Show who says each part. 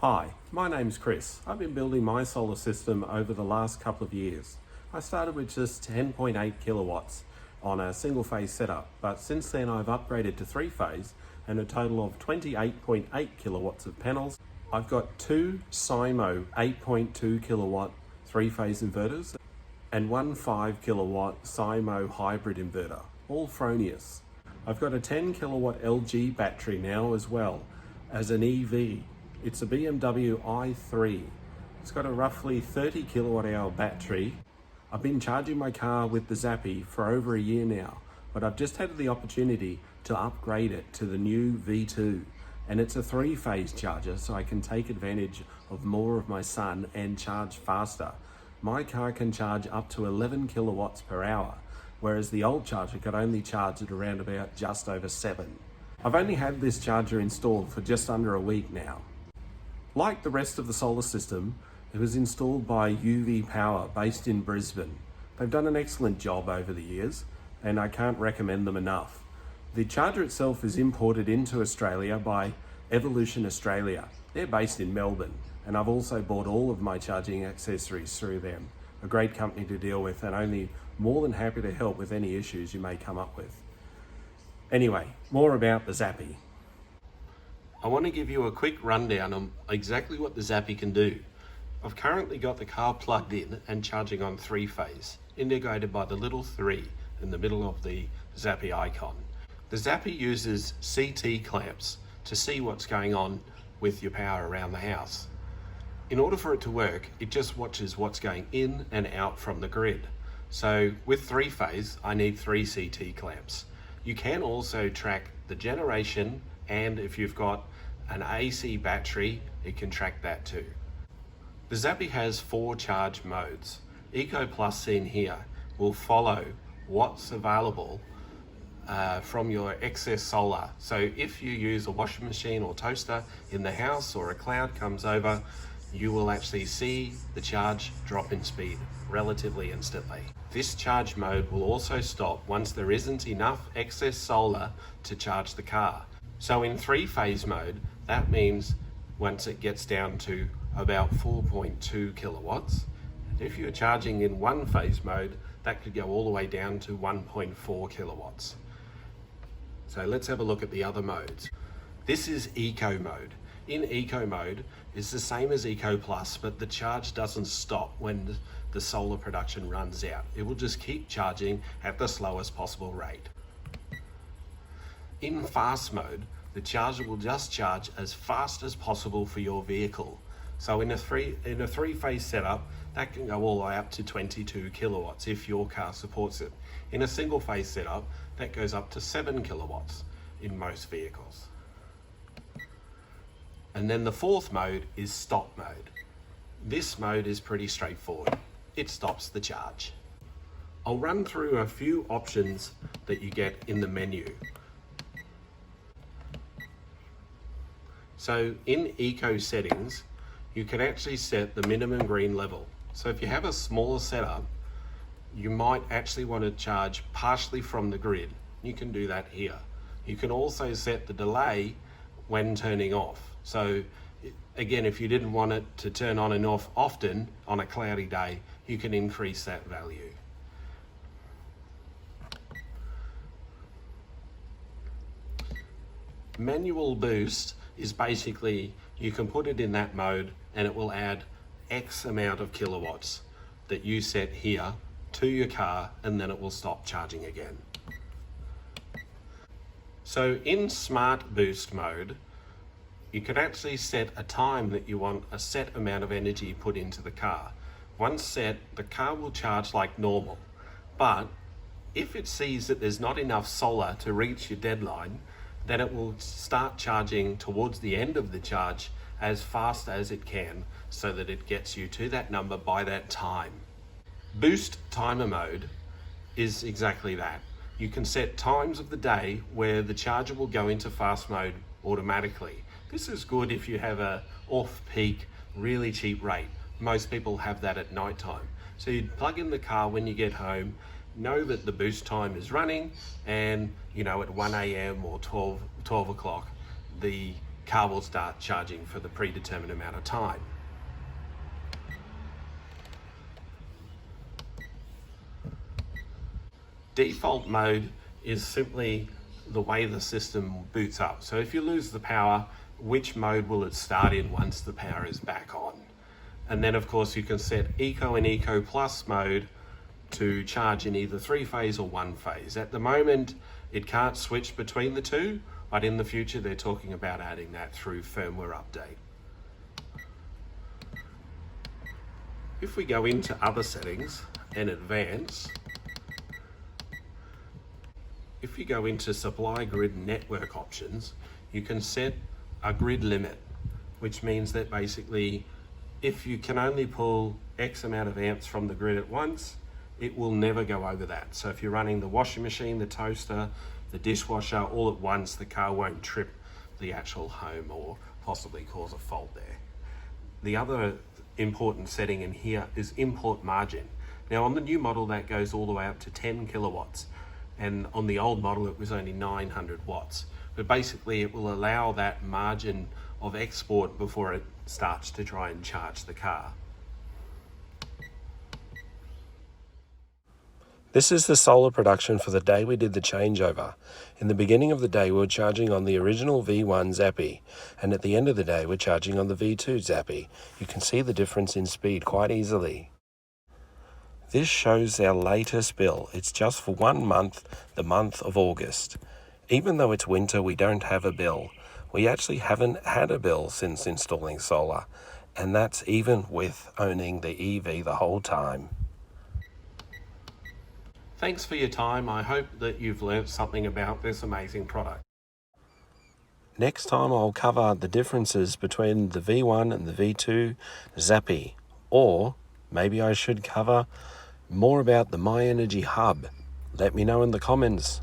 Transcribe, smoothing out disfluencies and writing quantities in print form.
Speaker 1: Hi, my name's Chris. I've been building my solar system over the last couple of years. I started with just 10.8 kilowatts on a single phase setup, but since then I've upgraded to 3-phase and a total of 28.8 kilowatts of panels. I've got two SIMO 8.2 kilowatt 3-phase inverters and one 5 kilowatt SIMO hybrid inverter, all Fronius. I've got a 10 kilowatt LG battery now as well as an EV. It's a BMW i3. It's got a roughly 30 kilowatt hour battery. I've been charging my car with the Zappi for over a year now, but I've just had the opportunity to upgrade it to the new V2. And it's a 3-phase charger, so I can take advantage of more of my sun and charge faster. My car can charge up to 11 kilowatts per hour, whereas the old charger could only charge at around about just over 7. I've only had this charger installed for just under a week now. Like the rest of the solar system, it was installed by UV Power based in Brisbane. They've done an excellent job over the years, and I can't recommend them enough. The charger itself is imported into Australia by Evolution Australia. They're based in Melbourne, and I've also bought all of my charging accessories through them. A great company to deal with, and only more than happy to help with any issues you may come up with. Anyway, more about the Zappi. I want to give you a quick rundown on exactly what the Zappi can do. I've currently got the car plugged in and charging on 3-phase, indicated by the little 3 in the middle of the Zappi icon. The Zappi uses CT clamps to see what's going on with your power around the house. In order for it to work, it just watches what's going in and out from the grid. So with 3-phase, I need 3 CT clamps. You can also track the generation, and if you've got an AC battery, it can track that too. The Zappi has 4 charge modes. Eco Plus seen here will follow what's available from your excess solar. So if you use a washing machine or toaster in the house, or a cloud comes over, you will actually see the charge drop in speed relatively instantly. This charge mode will also stop once there isn't enough excess solar to charge the car. So in 3-phase mode, that means once it gets down to about 4.2 kilowatts, if you're charging in 1-phase mode, that could go all the way down to 1.4 kilowatts. So let's have a look at the other modes. This is Eco mode. In Eco mode, it's the same as Eco Plus, but the charge doesn't stop when the solar production runs out. It will just keep charging at the slowest possible rate. In Fast mode, the charger will just charge as fast as possible for your vehicle. So in a 3-phase setup, that can go all the way up to 22 kilowatts if your car supports it. In a single phase setup, that goes up to 7 kilowatts in most vehicles. And then the 4th mode is Stop mode. This mode is pretty straightforward. It stops the charge. I'll run through a few options that you get in the menu. So in Eco settings, you can actually set the minimum green level. So if you have a smaller setup, you might actually want to charge partially from the grid. You can do that here. You can also set the delay when turning off. So again, if you didn't want it to turn on and off often on a cloudy day, you can increase that value. Manual boost is basically, you can put it in that mode and it will add X amount of kilowatts that you set here to your car, and then it will stop charging again. So in Smart Boost mode, you can actually set a time that you want a set amount of energy put into the car. Once set, the car will charge like normal, but if it sees that there's not enough solar to reach your deadline, then it will start charging towards the end of the charge as fast as it can, so that it gets you to that number by that time. Boost timer mode is exactly that. You can set times of the day where the charger will go into fast mode automatically. This is good if you have a off-peak, really cheap rate. Most people have that at night time. So you'd plug in the car when you get home, know that the boost time is running, and at 1 a.m. or 12 o'clock, the car will start charging for the predetermined amount of time. Default mode is simply the way the system boots up. So if you lose the power, which mode will it start in once the power is back on? And then of course you can set Eco and Eco Plus mode to charge in either 3-phase or 1-phase. At the moment, it can't switch between the two, but in the future they're talking about adding that through firmware update. If we go into other settings and advance, if you go into supply grid network options, you can set a grid limit, which means that basically if you can only pull X amount of amps from the grid at once, it will never go over that. So if you're running the washing machine, the toaster, the dishwasher all at once, the car won't trip the actual home or possibly cause a fault there. The other important setting in here is import margin. Now on the new model that goes all the way up to 10 kilowatts, and on the old model it was only 900 watts. But basically it will allow that margin of export before it starts to try and charge the car.
Speaker 2: This is the solar production for the day we did the changeover. In the beginning of the day we were charging on the original V1 Zappi, and at the end of the day we're charging on the V2 Zappi. You can see the difference in speed quite easily. This shows our latest bill. It's just for 1 month, the month of August. Even though it's winter, we don't have a bill. We actually haven't had a bill since installing solar, and that's even with owning the EV the whole time.
Speaker 1: Thanks for your time. I hope that you've learnt something about this amazing product.
Speaker 2: Next time I'll cover the differences between the V1 and the V2 Zappi, or maybe I should cover more about the My Energy Hub. Let me know in the comments.